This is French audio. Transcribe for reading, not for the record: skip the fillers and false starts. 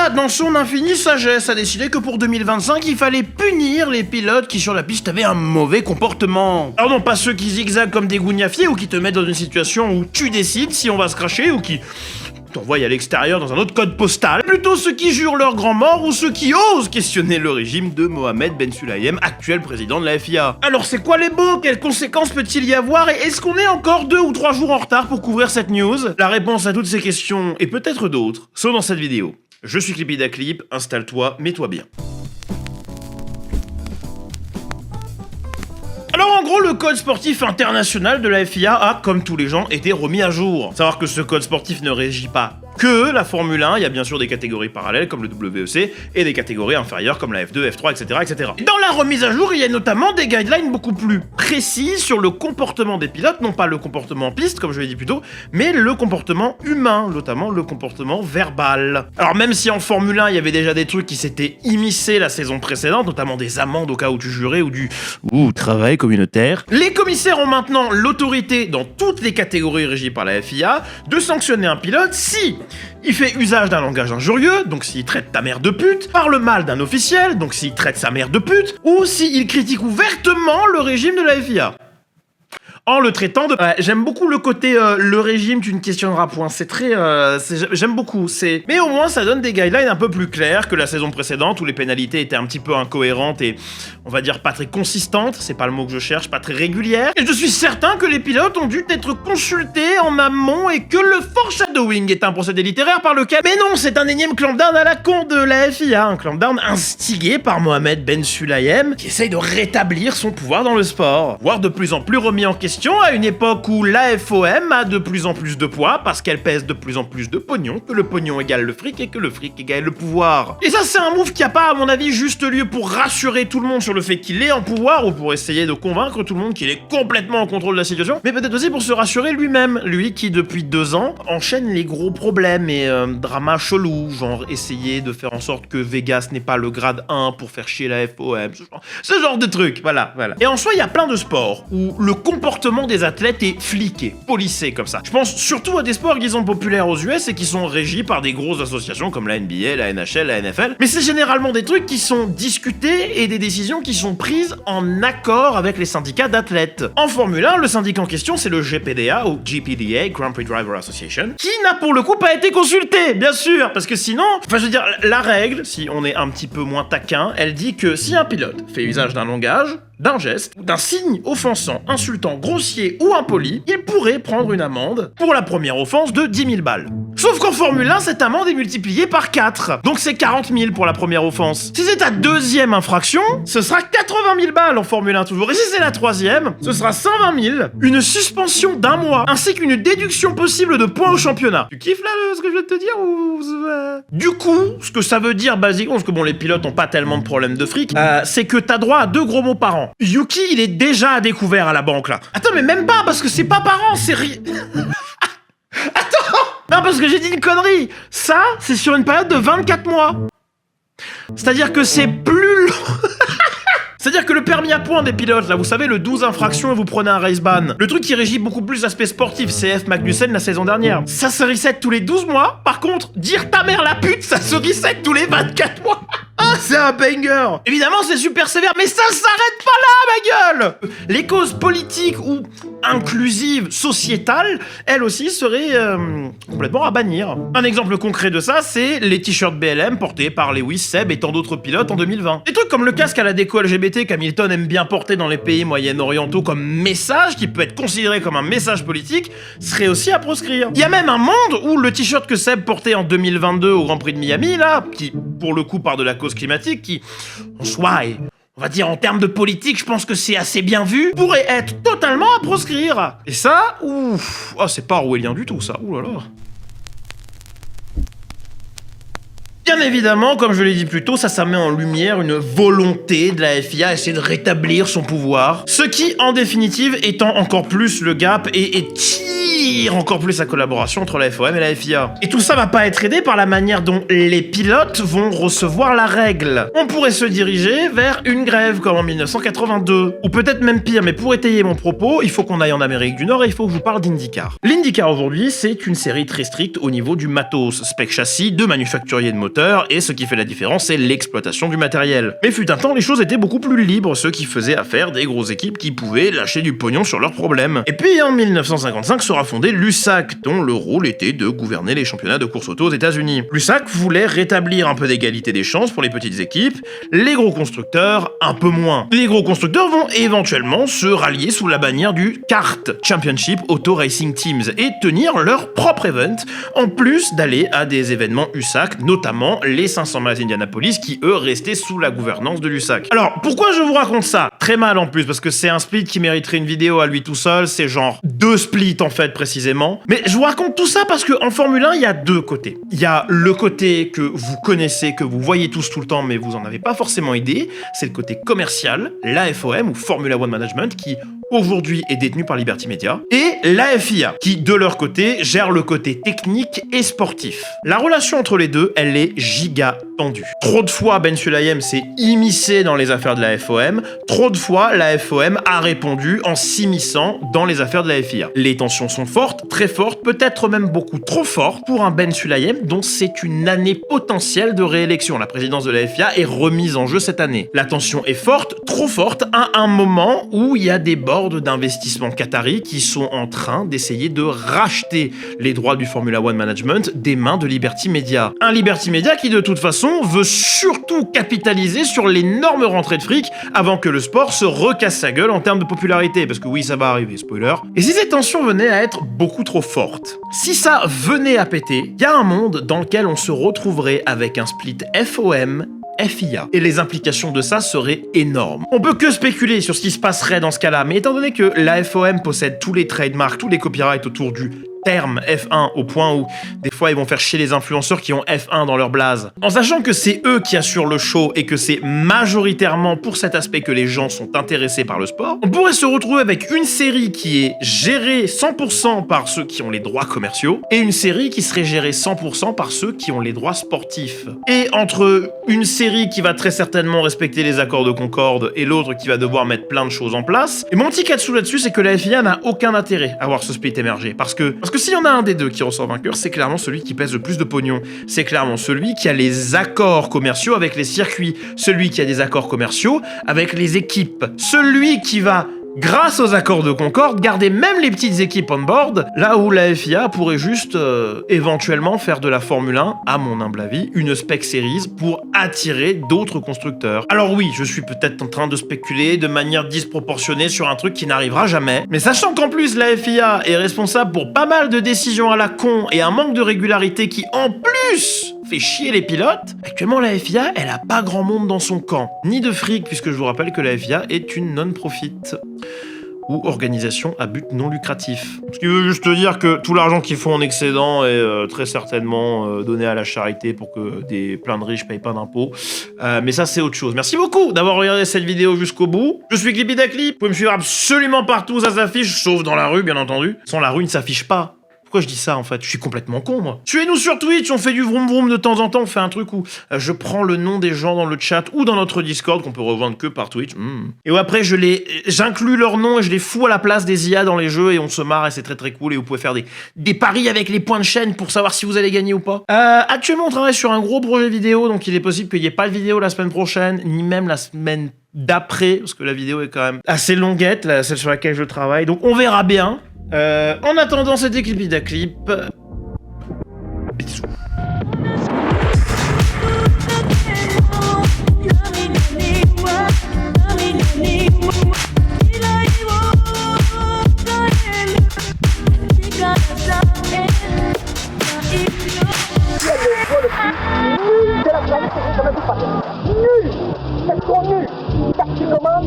FIA, dans son infinie sagesse, a décidé que pour 2025, il fallait punir les pilotes qui sur la piste avaient un mauvais comportement. Alors non, pas ceux qui zigzaguent comme des gougnafiers ou qui te mettent dans une situation où tu décides si on va se cracher ou qui t'envoient à l'extérieur dans un autre code postal. Plutôt ceux qui jurent leur grand mort ou ceux qui osent questionner le régime de Mohamed Ben Sulayem, actuel président de la FIA. Alors c'est quoi les baux? Quelles conséquences peut-il y avoir? Et est-ce qu'on est encore 2 ou 3 jours en retard pour couvrir cette news? La réponse à toutes ces questions, et peut-être d'autres, sont dans cette vidéo. Je suis Clipidaclip, installe-toi, mets-toi bien. Alors en gros, le code sportif international de la FIA a, comme tous les gens, été remis à jour. Savoir que ce code sportif ne régit pas que la Formule 1, il y a bien sûr des catégories parallèles comme le WEC et des catégories inférieures comme la F2, F3, etc., etc. Et dans la remise à jour, il y a notamment des guidelines beaucoup plus précises sur le comportement des pilotes, non pas le comportement en piste, comme je l'ai dit plus tôt, mais le comportement humain, notamment le comportement verbal. Alors même si en Formule 1, il y avait déjà des trucs qui s'étaient immiscés la saison précédente, notamment des amendes au cas où tu jurais ou du travail communautaire, les commissaires ont maintenant l'autorité, dans toutes les catégories régies par la FIA, de sanctionner un pilote si il fait usage d'un langage injurieux, donc s'il traite ta mère de pute, parle mal d'un officiel, donc s'il traite sa mère de pute, ou s'il critique ouvertement le régime de la FIA. En le traitant de... j'aime beaucoup le côté le régime, tu ne questionneras point. C'est très... j'aime beaucoup. Mais au moins, ça donne des guidelines un peu plus clairs que la saison précédente, où les pénalités étaient un petit peu incohérentes et, on va dire, pas très consistantes. C'est pas le mot que je cherche, pas très régulières. Et je suis certain que les pilotes ont dû être consultés en amont et que le foreshadowing est un procédé littéraire par lequel... Mais non, c'est un énième clampdown à la con de la FIA. Un clampdown instigé par Mohamed Ben Sulayem, qui essaye de rétablir son pouvoir dans le sport. Voire de plus en plus remis en question à une époque où la FOM a de plus en plus de poids parce qu'elle pèse de plus en plus de pognon, que le pognon égale le fric et que le fric égale le pouvoir. Et ça, c'est un move qui a pas, à mon avis, juste lieu pour rassurer tout le monde sur le fait qu'il est en pouvoir ou pour essayer de convaincre tout le monde qu'il est complètement en contrôle de la situation, mais peut-être aussi pour se rassurer lui-même, lui qui depuis 2 ans enchaîne les gros problèmes et dramas chelous, genre essayer de faire en sorte que Vegas n'ait pas le grade 1 pour faire chier la FOM, ce genre de truc, voilà. Et en soi, il y a plein de sports où le comportement des athlètes est fliqué, policé comme ça. Je pense surtout à des sports qui sont populaires aux US et qui sont régis par des grosses associations comme la NBA, la NHL, la NFL. Mais c'est généralement des trucs qui sont discutés et des décisions qui sont prises en accord avec les syndicats d'athlètes. En Formule 1, le syndicat en question, c'est le GPDA ou GPDA, Grand Prix Driver Association, qui n'a pour le coup pas été consulté, bien sûr, parce que sinon, enfin je veux dire, la règle, si on est un petit peu moins taquin, elle dit que si un pilote fait usage d'un langage, d'un geste, ou d'un signe offensant, insultant, grossier ou impoli, il pourrait prendre une amende pour la première offense de 10 000 balles. Sauf qu'en Formule 1, cette amende est multipliée par 4. Donc c'est 40 000 pour la première offense. Si c'est ta deuxième infraction, ce sera 80 000 balles en Formule 1 toujours. Et si c'est la troisième, ce sera 120 000, une suspension d'1 mois, ainsi qu'une déduction possible de points au championnat. Tu kiffes là ce que je viens de te dire ou... Du coup, ce que ça veut dire basiquement, parce que bon, les pilotes ont pas tellement de problèmes de fric, c'est que t'as droit à 2 gros mots par an. Yuki, il est déjà à découvert à la banque, là. Attends, mais même pas, parce que c'est pas par an, c'est Attends! Non, parce que j'ai dit une connerie. Ça, c'est sur une période de 24 mois. C'est-à-dire que c'est plus long... C'est-à-dire que le permis à points des pilotes, là, vous savez, le 12 infractions et vous prenez un race ban. Le truc qui régit beaucoup plus l'aspect sportif, CF Magnussen la saison dernière. Ça se reset tous les 12 mois. Par contre, dire ta mère la pute, ça se reset tous les 24 mois. Ah, c'est un banger! Évidemment, c'est super sévère, mais ça s'arrête pas là, ma gueule! Les causes politiques ou inclusives, sociétales, elles aussi seraient complètement à bannir. Un exemple concret de ça, c'est les t-shirts BLM portés par Lewis, Seb et tant d'autres pilotes en 2020. Des trucs comme le casque à la déco LGBT qu'Hamilton aime bien porter dans les pays moyen-orientaux comme message, qui peut être considéré comme un message politique, serait aussi à proscrire. Il y a même un monde où le t-shirt que Seb portait en 2022 au Grand Prix de Miami, là, qui pour le coup part de la cause climatique, qui en soi est, on va dire en termes de politique, je pense que c'est assez bien vu, pourrait être totalement à proscrire. Et ça, ouf, oh, c'est pas orwellien du tout ça, ouh là là. Bien évidemment, comme je l'ai dit plus tôt, ça met en lumière une volonté de la FIA à essayer de rétablir son pouvoir, ce qui, en définitive, étend encore plus le gap et tire encore plus la collaboration entre la FOM et la FIA. Et tout ça va pas être aidé par la manière dont les pilotes vont recevoir la règle. On pourrait se diriger vers une grève comme en 1982, ou peut-être même pire, mais pour étayer mon propos, il faut qu'on aille en Amérique du Nord et il faut que je vous parle d'IndyCar. L'IndyCar aujourd'hui, c'est une série très stricte au niveau du matos, spec châssis, de manufacturier de moteurs, constructeurs, et ce qui fait la différence, c'est l'exploitation du matériel. Mais fut un temps, les choses étaient beaucoup plus libres, ce qui faisait affaire des grosses équipes qui pouvaient lâcher du pognon sur leurs problèmes. Et puis en 1955 sera fondé l'USAC, dont le rôle était de gouverner les championnats de course auto aux États-Unis. L'USAC voulait rétablir un peu d'égalité des chances pour les petites équipes, les gros constructeurs un peu moins. Les gros constructeurs vont éventuellement se rallier sous la bannière du CART, Championship Auto Racing Teams, et tenir leur propre event, en plus d'aller à des événements USAC, notamment les 500 miles d'Indianapolis, qui eux restaient sous la gouvernance de l'USAC. Alors, pourquoi je vous raconte ça? Très mal en plus, parce que c'est un split qui mériterait une vidéo à lui tout seul, c'est genre 2 splits en fait précisément. Mais je vous raconte tout ça parce qu'en Formule 1, il y a 2 côtés. Il y a le côté que vous connaissez, que vous voyez tous tout le temps, mais vous en avez pas forcément idée, c'est le côté commercial, la FOM ou Formula One Management, qui aujourd'hui est détenu par Liberty Media, et la FIA, qui de leur côté gère le côté technique et sportif. La relation entre les deux, elle est giga tendue. Trop de fois, Ben Sulayem s'est immiscé dans les affaires de la FOM, trop de fois, la FOM a répondu en s'immisçant dans les affaires de la FIA. Les tensions sont fortes, très fortes, peut-être même beaucoup trop fortes pour un Ben Sulayem dont c'est une année potentielle de réélection. La présidence de la FIA est remise en jeu cette année. La tension est forte, trop forte, à un moment où il y a des boards d'investissement qatari qui sont en train d'essayer de racheter les droits du Formula One Management des mains de Liberty Media. Un Liberty Media qui de toute façon veut surtout capitaliser sur l'énorme rentrée de fric avant que le sport se recasse sa gueule en termes de popularité, parce que oui, ça va arriver, spoiler. Et si ces tensions venaient à être beaucoup trop fortes, si ça venait à péter, il y a un monde dans lequel on se retrouverait avec un split FOM FIA. Et les implications de ça seraient énormes. On peut que spéculer sur ce qui se passerait dans ce cas-là, mais étant donné que la FOM possède tous les trademarks, tous les copyrights autour du terme F1 au point où des fois ils vont faire chier les influenceurs qui ont F1 dans leur blase. En sachant que c'est eux qui assurent le show et que c'est majoritairement pour cet aspect que les gens sont intéressés par le sport, on pourrait se retrouver avec une série qui est gérée 100% par ceux qui ont les droits commerciaux et une série qui serait gérée 100% par ceux qui ont les droits sportifs. Et entre une série qui va très certainement respecter les accords de Concorde et l'autre qui va devoir mettre plein de choses en place, et mon petit catch là-dessus, c'est que la FIA n'a aucun intérêt à voir ce split émerger. Parce que s'il y en a un des deux qui ressort vainqueur, c'est clairement celui qui pèse le plus de pognon. C'est clairement celui qui a les accords commerciaux avec les circuits. Celui qui a des accords commerciaux avec les équipes. Celui qui va, grâce aux accords de Concorde, garder même les petites équipes on board, là où la FIA pourrait juste éventuellement faire de la Formule 1, à mon humble avis, une spec series pour attirer d'autres constructeurs. Alors oui, je suis peut-être en train de spéculer de manière disproportionnée sur un truc qui n'arrivera jamais, mais sachant qu'en plus la FIA est responsable pour pas mal de décisions à la con et un manque de régularité qui en plus fait chier les pilotes, actuellement la FIA, elle a pas grand monde dans son camp, ni de fric, puisque je vous rappelle que la FIA est une non-profit ou organisation à but non lucratif. Ce qui veut juste dire que tout l'argent qu'ils font en excédent est très certainement donné à la charité pour que plein de riches payent pas d'impôts. Mais ça, c'est autre chose. Merci beaucoup d'avoir regardé cette vidéo jusqu'au bout. Je suis Clippy Daclip. Vous pouvez me suivre absolument partout, ça s'affiche, sauf dans la rue, bien entendu. Sans la rue ne s'affiche pas. Pourquoi je dis ça en fait? Je suis complètement con moi. Suivez-nous sur Twitch, on fait du vroom vroom de temps en temps, on fait un truc où je prends le nom des gens dans le chat ou dans notre Discord qu'on peut rejoindre que par Twitch. Et où après j'inclus leur nom et je les fous à la place des IA dans les jeux et on se marre et c'est très très cool et vous pouvez faire des paris avec les points de chaîne pour savoir si vous allez gagner ou pas. Actuellement on travaille sur un gros projet vidéo donc il est possible qu'il n'y ait pas de vidéo la semaine prochaine ni même la semaine d'après parce que la vidéo est quand même assez longuette, celle sur laquelle je travaille, donc on verra bien. En attendant, c'était Clippy Daclip. Bisous. Nul! Elles sont nuls! Tactiquement,